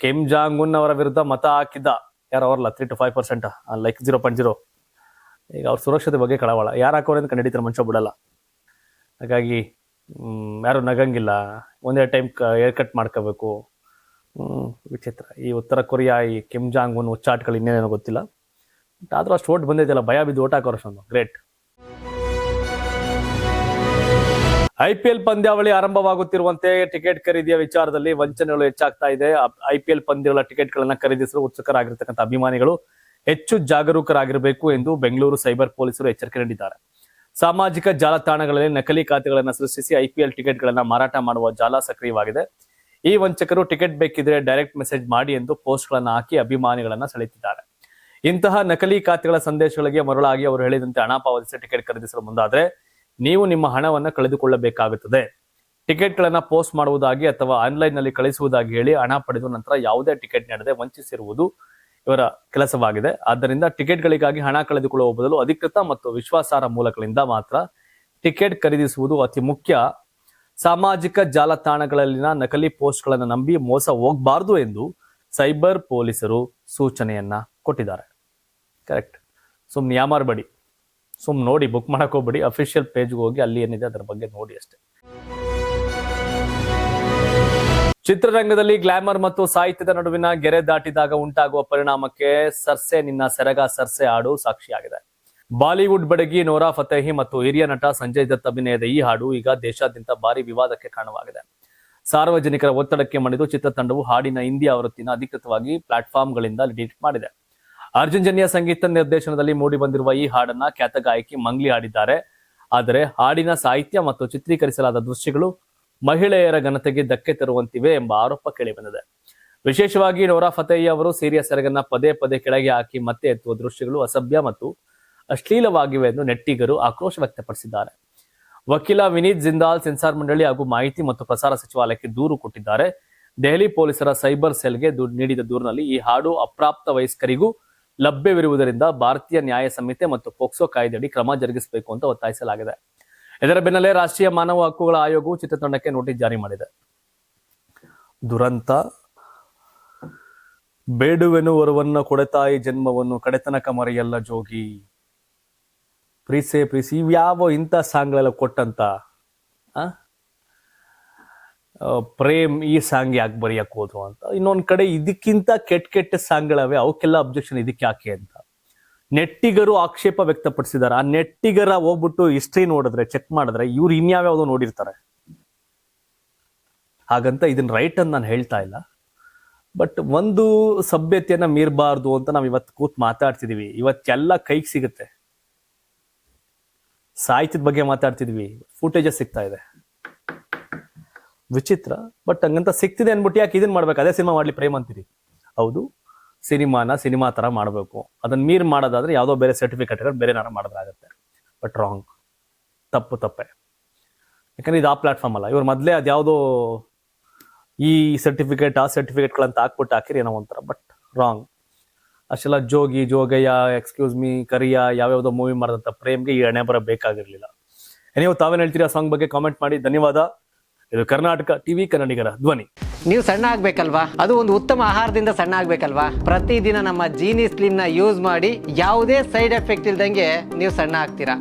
ಕಿಮ್ ಜಾಂಗ್ ಉನ್ ಅವರ ವಿರುದ್ಧ ಮತ ಹಾಕಿದ್ದ ಯಾರು ಅವರಲ್ಲ 3 to 5%, ಲೈಕ್ 0.0. ಈಗ ಅವ್ರ ಸುರಕ್ಷತೆ ಬಗ್ಗೆ ಕಳವಳ. ಯಾರು ಹಾಕೋರಿಂದ ಕಂಡಿಡಿತಾರೆ, ಮನುಷ್ಯ ಬಿಡಲ್ಲ. ಹಾಗಾಗಿ ಯಾರು ನಗಂಗಿಲ್ಲ, ಒಂದೇ ಟೈಮ್ ಏರ್ ಕಟ್ ಮಾಡ್ಕೋಬೇಕು. ವಿಚಿತ್ರ. ಈ ಉತ್ತರ ಕೊರಿಯಾ, ಈ ಕಿಮ್ ಜಾಂಗ್ ಉನ್ ಉಚ್ಚಾಟಗಳು ಇನ್ನೇನೋ ಗೊತ್ತಿಲ್ಲ. ಆದ್ರೂ ಅಷ್ಟು ಓಟ್ ಬಂದಿದೆಯಲ್ಲ, ಭಯ ಬಿದ್ದು ಓಟ್ ಹಾಕೋರು ಅಷ್ಟೊಂದು ಗ್ರೇಟ್. IPL ಪಂದ್ಯಾವಳಿ ಆರಂಭವಾಗುತ್ತಿರುವಂತೆ ಟಿಕೆಟ್ ಖರೀದಿಯ ವಿಚಾರದಲ್ಲಿ ವಂಚನೆಗಳು ಹೆಚ್ಚಾಗ್ತಾ ಇದೆ. IPL ಪಂದ್ಯಗಳ ಟಿಕೆಟ್ಗಳನ್ನ ಖರೀದಿಸಲು ಉತ್ಸುಕರಾಗಿರ್ತಕ್ಕಂಥ ಅಭಿಮಾನಿಗಳು ಹೆಚ್ಚು ಜಾಗರೂಕರಾಗಿರಬೇಕು ಎಂದು ಬೆಂಗಳೂರು ಸೈಬರ್ ಪೊಲೀಸರು ಎಚ್ಚರಿಕೆ ನೀಡಿದ್ದಾರೆ. ಸಾಮಾಜಿಕ ಜಾಲತಾಣಗಳಲ್ಲಿ ನಕಲಿ ಖಾತೆಗಳನ್ನು ಸೃಷ್ಟಿಸಿ IPL ಟಿಕೆಟ್ಗಳನ್ನ ಮಾರಾಟ ಮಾಡುವ ಜಾಲ ಸಕ್ರಿಯವಾಗಿದೆ. ಈ ವಂಚಕರು ಟಿಕೆಟ್ ಬೇಕಿದ್ರೆ ಡೈರೆಕ್ಟ್ ಮೆಸೇಜ್ ಮಾಡಿ ಎಂದು ಪೋಸ್ಟ್ಗಳನ್ನ ಹಾಕಿ ಅಭಿಮಾನಿಗಳನ್ನ ಸೆಳೆಯುತ್ತಿದ್ದಾರೆ. ಇಂತಹ ನಕಲಿ ಖಾತೆಗಳ ಸಂದೇಶಗಳಿಗೆ ಮರುಳಾಗಿ ಅವರು ಹೇಳಿದಂತೆ ಹಣ ಪಾವತಿಸಿ ಟಿಕೆಟ್ ಖರೀದಿಸಲು ಮುಂದಾದ್ರೆ ನೀವು ನಿಮ್ಮ ಹಣವನ್ನ ಕಳೆದುಕೊಳ್ಳಬೇಕಾಗುತ್ತದೆ. ಟಿಕೆಟ್ಗಳನ್ನ ಪೋಸ್ಟ್ ಮಾಡುವುದಾಗಿ ಅಥವಾ ಆನ್ಲೈನ್ ನಲ್ಲಿ ಕಳಿಸುವುದಾಗಿ ಹೇಳಿ ಹಣ ಪಡೆದು ನಂತರ ಯಾವುದೇ ಟಿಕೆಟ್ ನೀಡದೆ ವಂಚಿಸಿರುವುದು ಇವರ ಕೆಲಸವಾಗಿದೆ. ಆದ್ದರಿಂದ ಟಿಕೆಟ್ಗಳಿಗಾಗಿ ಹಣ ಕಳೆದುಕೊಳ್ಳುವ ಬದಲು ಅಧಿಕೃತ ಮತ್ತು ವಿಶ್ವಾಸಾರ್ಹ ಮೂಲಗಳಿಂದ ಮಾತ್ರ ಟಿಕೆಟ್ ಖರೀದಿಸುವುದು ಅತಿ ಮುಖ್ಯ. ಸಾಮಾಜಿಕ ಜಾಲತಾಣಗಳಲ್ಲಿನ ನಕಲಿ ಪೋಸ್ಟ್ಗಳನ್ನು ನಂಬಿ ಮೋಸ ಹೋಗಬಾರದು ಎಂದು ಸೈಬರ್ ಪೊಲೀಸರು ಸೂಚನೆಯನ್ನ ಕೊಟ್ಟಿದ್ದಾರೆ. ಕರೆಕ್ಟ್. ಸುಮ್ನೆ ಯಾಮಾರ್ಬೇಡಿ, ಸುಮ್ನೆ ನೋಡಿ ಬುಕ್ ಮಾಡಕ್ ಹೋಗ್ಬೇಡಿ. ಅಫಿಷಿಯಲ್ ಪೇಜ್ಗೆ ಹೋಗಿ ಅಲ್ಲಿ ಏನಿದೆ ಅದರ ಬಗ್ಗೆ ನೋಡಿ ಅಷ್ಟೇ. ಚಿತ್ರರಂಗದಲ್ಲಿ ಗ್ಲಾಮರ್ ಮತ್ತು ಸಾಹಿತ್ಯದ ನಡುವಿನ ಗೆರೆ ದಾಟಿದಾಗ ಉಂಟಾಗುವ ಪರಿಣಾಮಕ್ಕೆ ಸರ್ಸೆ ನಿನ್ನ ಸೆರಗ ಸರ್ಸೆ ಹಾಡು ಸಾಕ್ಷಿಯಾಗಿದೆ. ಬಾಲಿವುಡ್ ಬಡಗಿ ನೋರಾ ಫತೇಹಿ ಮತ್ತು ಹಿರಿಯ ನಟ ಸಂಜಯ್ ದತ್ ಅಭಿನಯದ ಈ ಹಾಡು ಈಗ ದೇಶಾದ್ಯಂತ ಭಾರಿ ವಿವಾದಕ್ಕೆ ಕಾರಣವಾಗಿದೆ. ಸಾರ್ವಜನಿಕರ ಒತ್ತಡಕ್ಕೆ ಮಣಿದು ಚಿತ್ರತಂಡವು ಹಾಡಿನ ಹಿಂದಿ ಆವೃತ್ತಿನ ಅಧಿಕೃತವಾಗಿ ಪ್ಲಾಟ್ಫಾರ್ಮ್ಗಳಿಂದ ಡಿಲೀಟ್ ಮಾಡಿದೆ. ಅರ್ಜುನ್ ಜನ್ಯ ಸಂಗೀತ ನಿರ್ದೇಶನದಲ್ಲಿ ಮೂಡಿ ಬಂದಿರುವ ಈ ಹಾಡನ್ನ ಖ್ಯಾತ ಗಾಯಕಿ ಮಂಗ್ಲಿ ಹಾಡಿದ್ದಾರೆ. ಆದರೆ ಹಾಡಿನ ಸಾಹಿತ್ಯ ಮತ್ತು ಚಿತ್ರೀಕರಿಸಲಾದ ದೃಶ್ಯಗಳು ಮಹಿಳೆಯರ ಘನತೆಗೆ ಧಕ್ಕೆ ತರುವಂತಿವೆ ಎಂಬ ಆರೋಪ ಕೇಳಿಬಂದಿದೆ. ವಿಶೇಷವಾಗಿ ನೋರಾ ಫತೇಹಿ ಅವರು ಸೀರೆಯ ಸೆರಗನ್ನ ಪದೇ ಪದೇ ಕೆಳಗೆ ಹಾಕಿ ಮತ್ತೆ ಎತ್ತುವ ದೃಶ್ಯಗಳು ಅಸಭ್ಯ ಮತ್ತು ಅಶ್ಲೀಲವಾಗಿವೆ ಎಂದು ನೆಟ್ಟಿಗರು ಆಕ್ರೋಶ ವ್ಯಕ್ತಪಡಿಸಿದ್ದಾರೆ. ವಕೀಲ ವಿನೀತ್ ಜಿಂದಾಲ್ ಸೆನ್ಸಾರ್ ಮಂಡಳಿ ಹಾಗೂ ಮಾಹಿತಿ ಮತ್ತು ಪ್ರಸಾರ ಸಚಿವಾಲಯಕ್ಕೆ ದೂರು ಕೊಟ್ಟಿದ್ದಾರೆ. ದೆಹಲಿ ಪೊಲೀಸರ ಸೈಬರ್ ಸೆಲ್ಗೆ ನೀಡಿದ ದೂರಿನಲ್ಲಿ ಈ ಹಾಡು ಅಪ್ರಾಪ್ತ ವಯಸ್ಕರಿಗೂ ಲಭ್ಯವಿರುವುದರಿಂದ ಭಾರತೀಯ ನ್ಯಾಯ ಸಂಹಿತೆ ಮತ್ತು ಪೋಕ್ಸೋ ಕಾಯ್ದೆಯಡಿ ಕ್ರಮ ಜರುಗಿಸಬೇಕು ಅಂತ ಒತ್ತಾಯಿಸಲಾಗಿದೆ. ಇದರ ಬೆನ್ನಲ್ಲೇ ರಾಷ್ಟ್ರೀಯ ಮಾನವ ಹಕ್ಕುಗಳ ಆಯೋಗವು ಚಿತ್ರತಂಡಕ್ಕೆ ನೋಟಿಸ್ ಜಾರಿ ಮಾಡಿದೆ. ದುರಂತ. ಬೇಡುವೆನು ವರವನ್ನ ಕೊಡೆತಾಯಿ ಜನ್ಮವನ್ನು ಕಡೆತನಕ ಮರೆಯಲ್ಲ ಜೋಗಿ. ಪ್ರೀಸೆ ಪ್ರೀಸಿ ಇವ್ಯಾವ ಇಂಥ ಸಾಂಗ್ಗಳೆಲ್ಲ ಕೊಟ್ಟಂತ ಪ್ರೇಮ್ ಈ ಸಾಂಗ್ ಯಾಕೆ ಬರೆಯಕ್ ಹೋದ್ರು ಅಂತ. ಇನ್ನೊಂದ್ ಕಡೆ ಇದಕ್ಕಿಂತ ಕೆಟ್ಟ ಸಾಂಗ್ಗಳವೆ, ಅವಕ್ಕೆಲ್ಲ ಅಬ್ಜೆಕ್ಷನ್ ಇದಕ್ಕೆ ಯಾಕೆ ಅಂತ ನೆಟ್ಟಿಗರು ಆಕ್ಷೇಪ ವ್ಯಕ್ತಪಡಿಸಿದ್ದಾರೆ. ಆ ನೆಟ್ಟಿಗರ ಹೋಗ್ಬಿಟ್ಟು ಹಿಸ್ಟ್ರಿ ನೋಡಿದ್ರೆ, ಚೆಕ್ ಮಾಡಿದ್ರೆ ಇವ್ರು ಇನ್ಯಾವ್ಯಾವ್ದೋ ನೋಡಿರ್ತಾರೆ. ಹಾಗಂತ ಇದನ್ನ ರೈಟ್ ಅಂತ ನಾನು ಹೇಳ್ತಾ ಇಲ್ಲ, ಬಟ್ ಒಂದು ಸಭ್ಯತೆಯನ್ನ ಮೀರಬಾರ್ದು ಅಂತ ನಾವ್ ಇವತ್ತು ಕೂತ್ ಮಾತಾಡ್ತಿದೀವಿ. ಇವತ್ತೆಲ್ಲ ಕೈಗೆ ಸಿಗುತ್ತೆ. ಸಾಹಿತ್ಯದ ಬಗ್ಗೆ ಮಾತಾಡ್ತಿದ್ವಿ, ಫುಟೇಜಸ್ ಸಿಗ್ತಾ ಇದೆ. ವಿಚಿತ್ರ. ಬಟ್ ಹಂಗಂತ ಸಿಗ್ತಿದೆ ಅನ್ಬಿಟ್ಟು ಯಾಕೆ ಇದನ್ನ ಮಾಡ್ಬೇಕು? ಅದೇ ಸಿನಿಮಾ ಮಾಡ್ಲಿ ಪ್ರೇಮ್ ಅಂತೀರಿ. ಹೌದು, ಸಿನಿಮಾ ತರ ಮಾಡಬೇಕು. ಅದನ್ನ ಮೀರ್ ಮಾಡೋದಾದ್ರೆ ಯಾವ್ದೋ ಬೇರೆ ಸರ್ಟಿಫಿಕೇಟ್ಗಳು ಬೇರೆ ಏನಾರ ಮಾಡೋದಾಗತ್ತೆ. ಬಟ್ ರಾಂಗ್, ತಪ್ಪೆ. ಯಾಕಂದ್ರೆ ಇದು ಆ ಪ್ಲಾಟ್ಫಾರ್ಮ್ ಅಲ್ಲ. ಇವ್ರು ಮೊದ್ಲೇ ಅದ್ಯಾವುದೋ ಈ ಸರ್ಟಿಫಿಕೇಟ್ ಆ ಸರ್ಟಿಫಿಕೇಟ್ಗಳಂತ ಹಾಕಿರಿ ಏನೋ ಒಂಥರ. But wrong. ಅಷ್ಟೆಲ್ಲ ಜೋಗಯ್ಯ, ಎಕ್ಸ್ಕ್ಯೂಸ್ ಮೀ, ಕರಿಯಾ ಯಾವ್ಯಾವ್ದೋ ಮೂವಿ ಮಾಡಿದಂತ ಪ್ರೇಮ್ಗೆ ಈ ಹಣೆ ಬರ ಬೇಕಾಗಿರ್ಲಿಲ್ಲ. ನೀವು ತಾವೇನು ಹೇಳ್ತೀರಿ ಆ ಸಾಂಗ್ ಬಗ್ಗೆ ಕಾಮೆಂಟ್ ಮಾಡಿ. ಧನ್ಯವಾದ. ಇದು ಕರ್ನಾಟಕ ಟಿವಿ, ಕನ್ನಡಿಗರ ಧ್ವನಿ. ನೀವು ಸಣ್ಣ ಆಗ್ಬೇಕಲ್ವಾ? ಅದು ಒಂದು ಉತ್ತಮ ಆಹಾರದಿಂದ ಸಣ್ಣ ಆಗ್ಬೇಕಲ್ವಾ? ಪ್ರತಿದಿನ ನಮ್ಮ ಜೀನಿ ಸ್ಲಿಮ್ ನ ಯೂಸ್ ಮಾಡಿ ಯಾವುದೇ ಸೈಡ್ ಎಫೆಕ್ಟ್ ಇಲ್ದಂಗೆ ನೀವು ಸಣ್ಣ ಆಗ್ತೀರಾ.